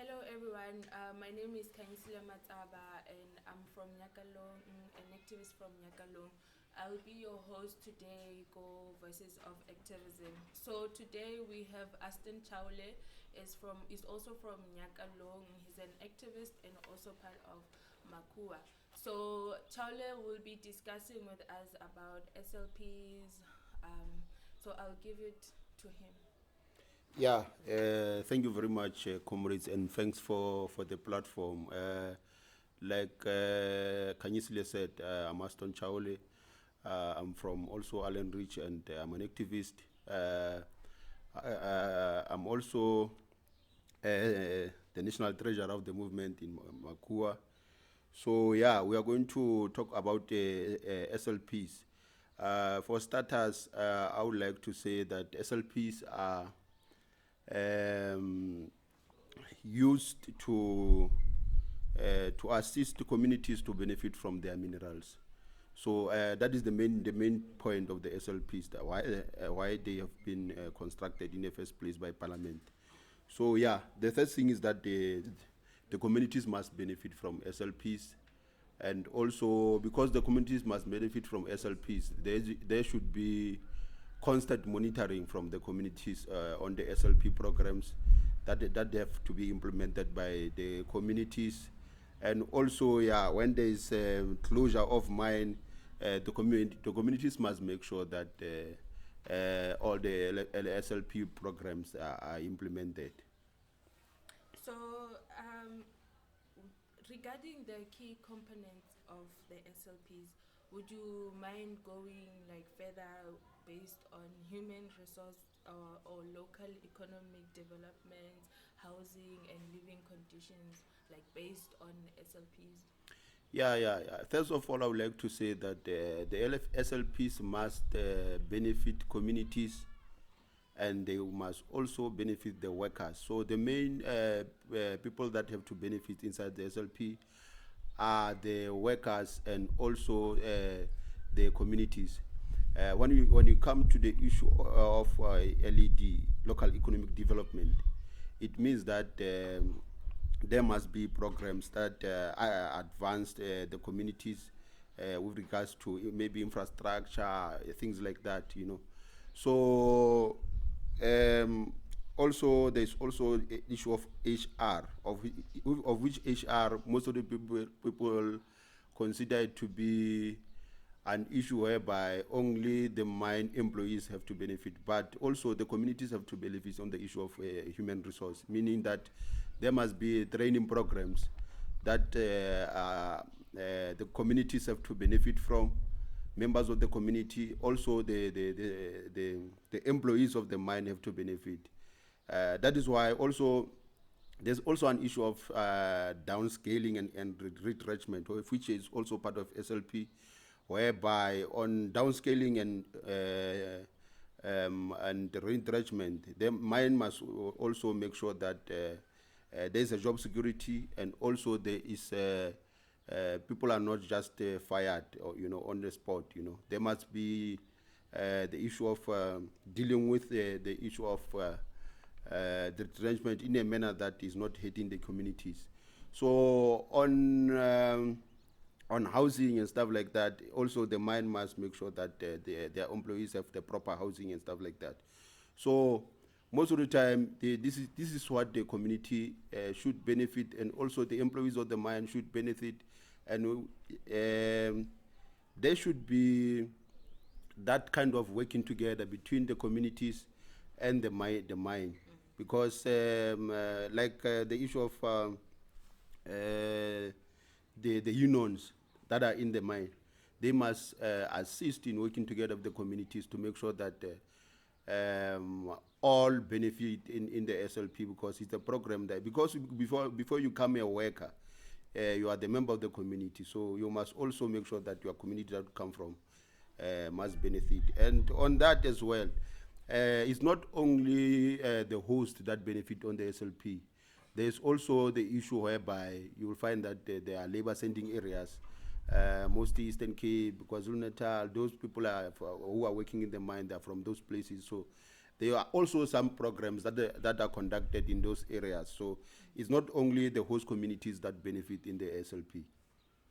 Hello everyone, my name is Kainsila Mataba and I'm from Nyakalong, an activist from Nyakalong. I'll be your host today, Go Voices of Activism. So today we have Astone Chaole, is also from Nyakalong. He's an activist and also part of Makua. So Chaole will be discussing with us about SLPs. So I'll give it to him. Yeah, thank you very much, comrades, and thanks for the platform. Like Kanyisile said, I'm Astone Chaole. I'm from also Allen Rich, and I'm an activist. I'm also the national treasurer of the movement in Makua. So yeah, we are going to talk about SLPs. For starters, I would like to say that SLPs are um, used to assist communities to benefit from their minerals. So that is the main point of the SLPs, that why they have been constructed in the first place by Parliament. So yeah, the first thing is that the communities must benefit from SLPs, and also because the communities must benefit from SLPs, there should be constant monitoring from the communities on the SLP programs that they have to be implemented by the communities. And also, yeah, when there is closure of mine, the communities must make sure that all the SLP programs are implemented. So, regarding the key components of the SLPs, would you mind going like further based on human resource or local economic development, housing and living conditions, like based on SLPs? Yeah. First of all, I would like to say that the SLPs must benefit communities, and they must also benefit the workers. So the main people that have to benefit inside the SLP are the workers and also the communities. When you come to the issue of LED, local economic development, it means that there must be programs that advance the communities with regards to maybe infrastructure, things like that, you know. So also there's also a issue of HR, of which HR most of the people consider it to be an issue whereby only the mine employees have to benefit, but also the communities have to benefit on the issue of human resource, meaning that there must be training programs that the communities have to benefit from, members of the community, also the employees of the mine have to benefit. That is why also there's also an issue of downscaling and retrenchment, which is also part of SLP, whereby on downscaling and retrenchment, the mine must also make sure that there is a job security, and also there is people are not just fired, or on the spot. There must be the issue of dealing with the issue of the retrenchment in a manner that is not hitting the communities. So on housing and stuff like that, also the mine must make sure that their employees have the proper housing and stuff like that. So most of the time, this is what the community should benefit, and also the employees of the mine should benefit, and there should be that kind of working together between the communities and the mine, because the issue of the unions that are in the mine, they must assist in working together with the communities to make sure that all benefit in the SLP, because it's a program that, because before you come a worker, you are the member of the community, so you must also make sure that your community that you come from must benefit. And on that as well, it's not only the host that benefit on the SLP. There's also the issue whereby you will find that there are labor sending areas, mostly Eastern Cape, KwaZulu-Natal. Those people who are working in the mine, they're from those places. So there are also some programs that are conducted in those areas. So it's not only the host communities that benefit in the SLP.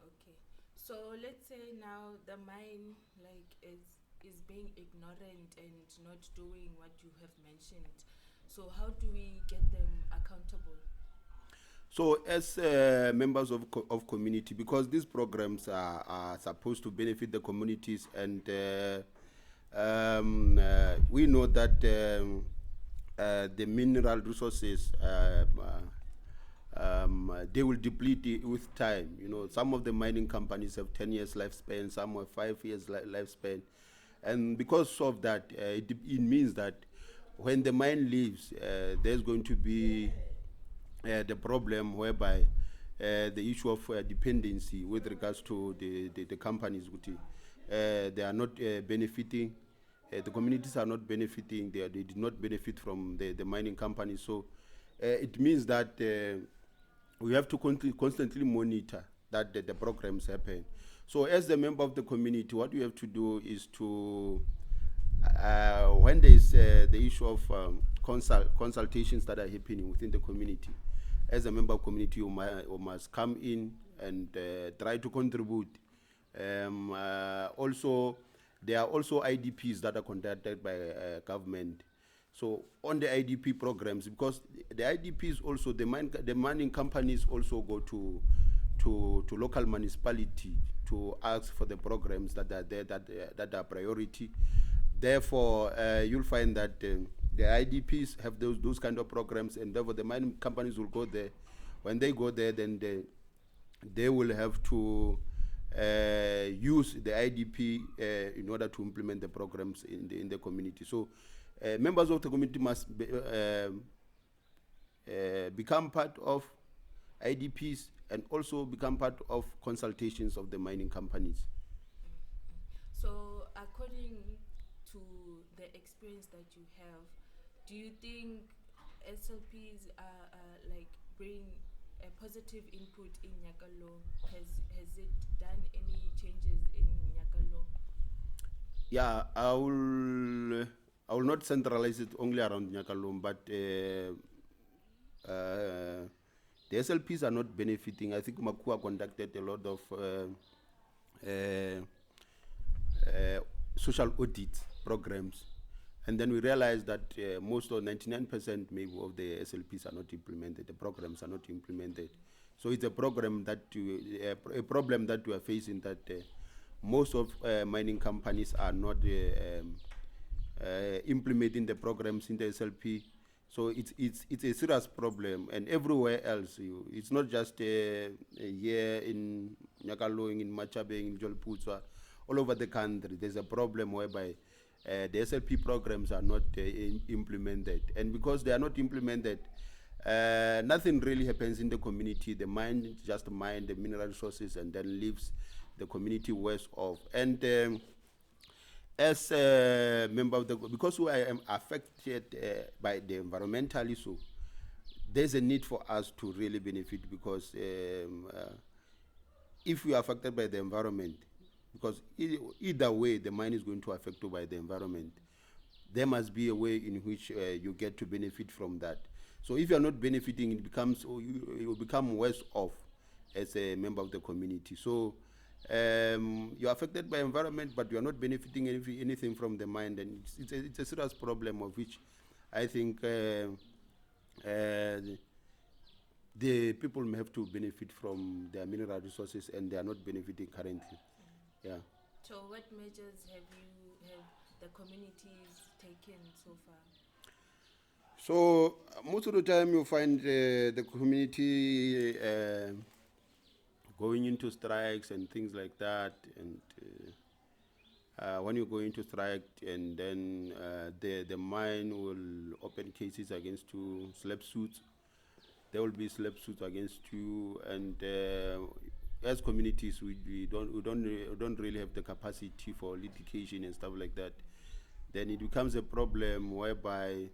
Okay. So let's say now the mine like is being ignorant and not doing what you have mentioned. So how do we get them accountable? So as members of community, because these programs are supposed to benefit the communities, and we know that the mineral resources they will deplete with time. You know, some of the mining companies have 10 years lifespan, some have 5 years lifespan, and because of that, it means that when the mine leaves, there's going to be the problem whereby the issue of dependency with regards to the companies, they are not benefiting. The communities are not benefiting. They did not benefit from the mining companies. So it means that we have to constantly monitor that the programs happen. So as the member of the community, what we have to do is to, when there is the issue of consultations that are happening within the community, as a member of community, you must come in and try to contribute. Also, there are also IDPs that are conducted by government. So on the IDP programs, because the IDPs also, the mining companies also go to local municipality to ask for the programs that are there, that are priority. Therefore, you'll find that the IDPs have those kind of programs, and therefore the mining companies will go there. When they go there, then they will have to use the IDP in order to implement the programs in the community. So members of the community must become part of IDPs and also become part of consultations of the mining companies. So according to the experience that you have, do you think SLPs like bring a positive input in Nyakalo? Has it done any changes in Nyakalo? Yeah, I will not centralize it only around Nyakalo, but the SLPs are not benefiting. I think Makua conducted a lot of social audit programs, and then we realized that most or 99% maybe of the SLPs are not implemented. The programs are not implemented. So it's a program that a problem that we are facing, that most of mining companies are not implementing the programs in the SLP. So it's a serious problem, and everywhere else, it's not just here in Nyakaloing, in Machabeng, in Jolputswa, all over the country. There's a problem whereby the SLP programs are not implemented, and because they are not implemented, nothing really happens in the community. The mine just mine the mineral resources and then leaves the community worse off. And as a member of the, because I am affected by the environmental issue, there's a need for us to really benefit, because if we are affected by the environment, because either way the mine is going to affect you by the environment, there must be a way in which you get to benefit from that. So if you are not benefiting, it becomes, you become worse off as a member of the community. So you're affected by environment, but you are not benefiting anything from the mine, and it's a serious problem, of which I think the people may have to benefit from their mineral resources, and they are not benefiting currently. Yeah. So what measures have the communities taken so far? So most of the time you find the community going into strikes and things like that, and when you go into strike, and then the mine will open cases against you, slap suits. There will be slap suits against you, and as communities, we don't really have the capacity for litigation and stuff like that. Then it becomes a problem whereby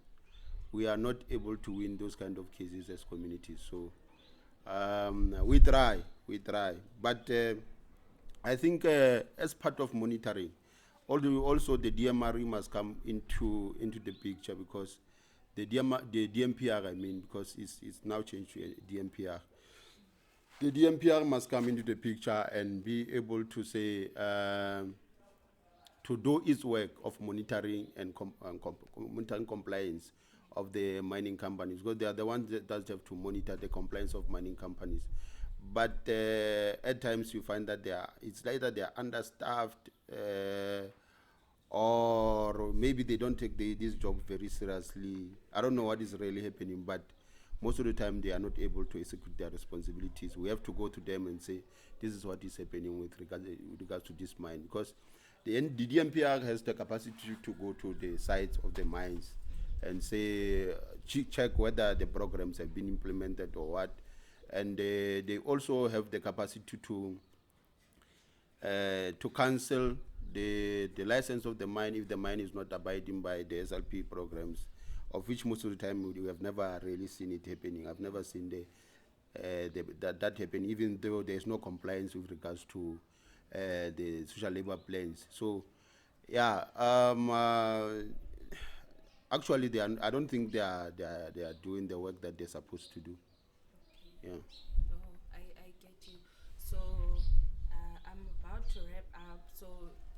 we are not able to win those kind of cases as communities. So we try, but I think as part of monitoring, Although also the DMRE must come into the picture, because the DMPR, I mean, because it's now changed to a DMPR. The DMPR must come into the picture and be able to say, to do its work of monitoring and monitoring compliance of the mining companies, because they are the ones that does have to monitor the compliance of mining companies. But at times you find that it's either they are understaffed, or maybe they don't take this job very seriously. I don't know what is really happening, but most of the time they are not able to execute their responsibilities. We have to go to them and say, this is what is happening with regards to this mine, because the DMPR has the capacity to go to the sites of the mines and say, check whether the programs have been implemented or what. And they also have the capacity to cancel the license of the mine if the mine is not abiding by the SLP programs, of which most of the time we have never really seen it happening. I've never seen that happen, even though there's no compliance with regards to the social labor plans. So, yeah, actually, I don't think they are doing the work that they're supposed to do. Okay. Yeah. Oh, I get you. So I'm about to wrap up. So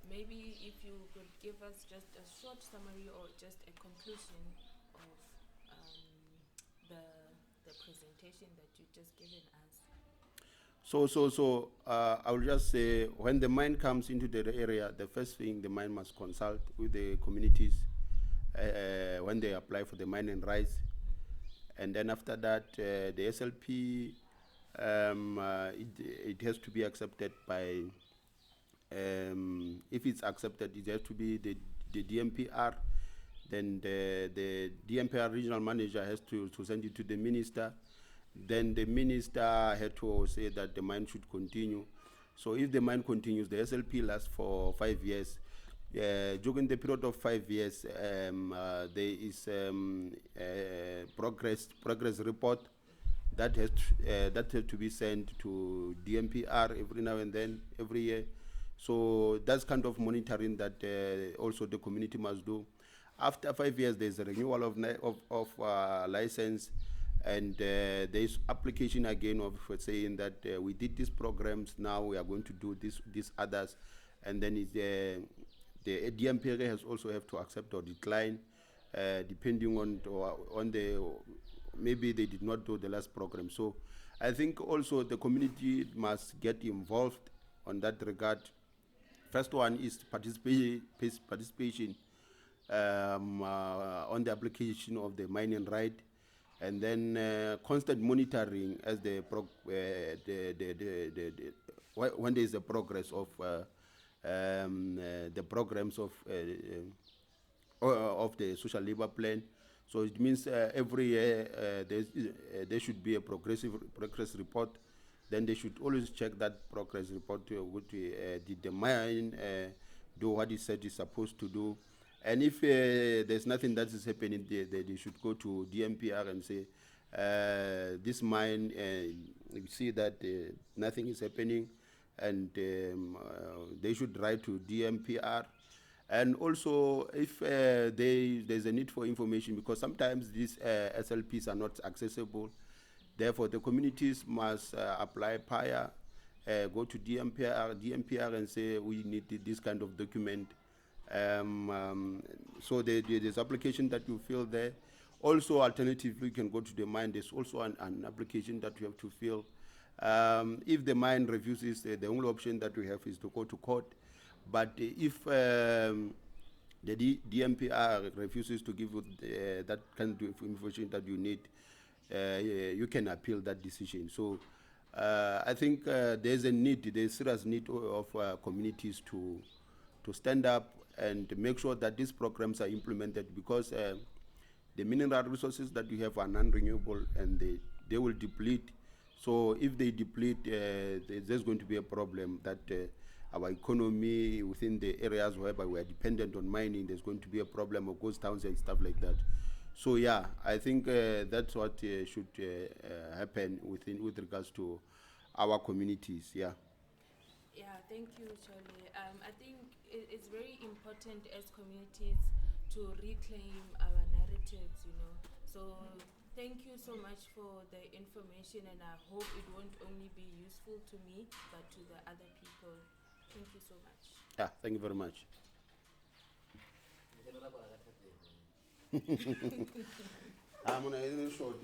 maybe if you could give us just a short summary or just a conclusion of the presentation that you just given us. So I will just say, when the mine comes into the area, the first thing, the mine must consult with the communities when they apply for the mining rights. And then after that, the SLP, it has to be accepted by, if it's accepted, it has to be the DMPR. Then the DMPR regional manager has to send it to the minister. Then the minister had to say that the mine should continue. So if the mine continues, the SLP lasts for 5 years. During the period of 5 years, there is progress report that has to be sent to DMPR every now and then, every year. So that's kind of monitoring that also the community must do. After 5 years, there's a renewal of license, and there is application again of saying that we did these programs, now we are going to do these others, and then the DMPR has also have to accept or decline, depending on the, maybe they did not do the last program. So I think also the community must get involved on that regard. First one is participation on the application of the mining right, and then constant monitoring as when there is a progress of the programs of the social labor plan. So it means every year there should be a progress report. Then they should always check that progress report. Did the mine do what it said it's supposed to do? And if there's nothing that is happening, they should go to DMPR and say, this mine, you see that nothing is happening, and they should write to DMPR. And also, if there's a need for information, because sometimes these SLPs are not accessible, therefore the communities must apply prior, go to DMPR and say, we need this kind of document. So there's application that you fill there. Also, alternatively, you can go to the mine. There's also an application that you have to fill. If the mine refuses, the only option that we have is to go to court. But if the DMPR refuses to give you that kind of information that you need, you can appeal that decision. So I think there's a serious need of communities to stand up and make sure that these programs are implemented, because the mineral resources that we have are non-renewable, and they will deplete. So if they deplete, there's going to be a problem that our economy within the areas whereby we are dependent on mining, there's going to be a problem of ghost towns and stuff like that. So yeah, I think that's what should happen with regards to our communities. Yeah. Yeah, thank you, Chaole. I think it's very important as communities to reclaim our narratives, you know. So thank you so much for the information, and I hope it won't only be useful to me, but to the other people. Thank you so much. Yeah, thank you very much. I'm gonna short.